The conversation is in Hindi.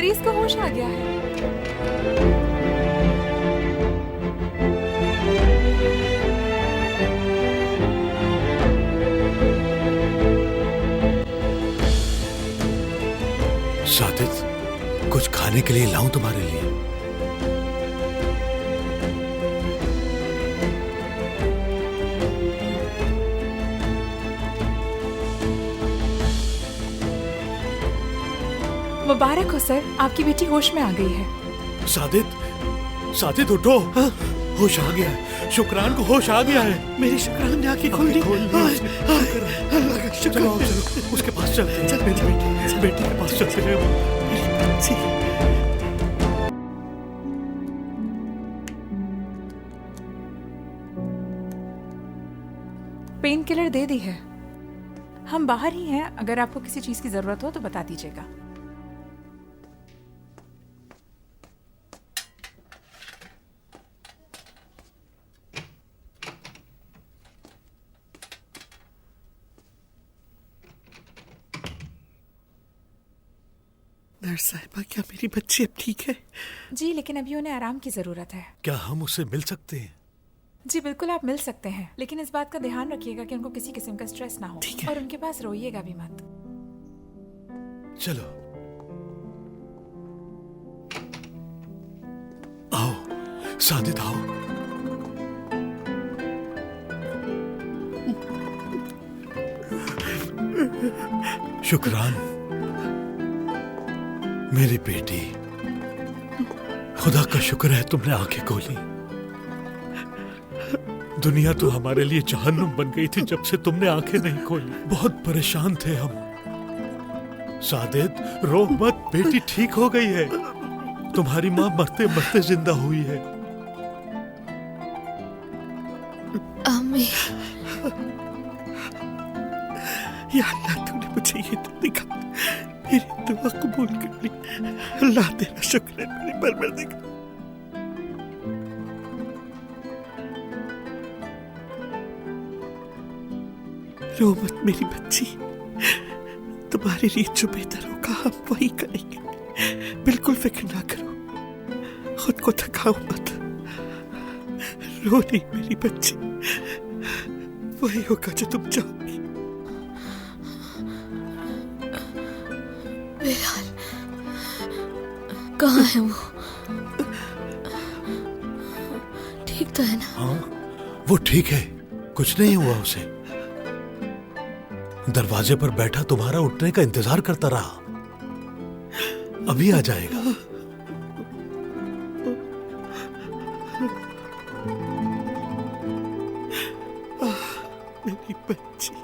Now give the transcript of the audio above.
मरीज को होश आ गया है। सादित, कुछ खाने के लिए लाऊं तुम्हारे लिए? मुबारक हो सर, आपकी बेटी होश में आ गई है। सादित, सादित उठो। होश आ गया है, शुक्रान को होश आ गया है। मेरी शुक्रान ने आंखें खोल दी। अल्लाह का शुक्र। चलो उसके पास चलते हैं। मेरी बेटी के पास चलते हैं। मेरी बच्ची। पेन किलर दे दी है। हम बाहर ही हैं, अगर आपको किसी चीज की जरूरत हो तो बता दीजिएगा। नर्स साहिबा, क्या मेरी बच्ची अब ठीक है? जी, लेकिन अभी उन्हें आराम की जरूरत है। क्या हम उससे मिल सकते हैं? जी बिल्कुल, आप मिल सकते हैं, लेकिन इस बात का ध्यान रखिएगा कि उनको किसी किस्म का स्ट्रेस ना हो। ठीक है। और उनके पास रोइएगा भी मत। चलो आओ सादित, आओ। शुक्रान, मेरी बेटी, खुदा का शुक्र है तुमने आंखें खोली। दुनिया तो हमारे लिए जहन्नुम बन गई थी जब से तुमने आंखें नहीं खोली। बहुत परेशान थे हम। सादित, रो मत, बेटी ठीक हो गई है। तुम्हारी माँ मरते मरते जिंदा हुई है। अम्मी, या अल्लाह, तूने मुझे ये तो दिखा, मेरी दुआ कबूल कर ली। अल्लाह तेरा शुक्र है मेरी परवरदिगार। रो मत मेरी बच्ची, तुम्हारी लिए जो बेहतर होगा हम वही करेंगे। बिल्कुल फिक्र ना करो, खुद को थकाओ मत। रो नहीं मेरी बच्ची, वही होगा जो तुम चाहोगी। बिलाल कहाँ है वो? ठीक तो है ना? हाँ, वो ठीक है, कुछ नहीं हुआ उसे। दरवाजे पर बैठा तुम्हारा उठने का इंतजार करता रहा। अभी आ जाएगा। मेरी बच्ची।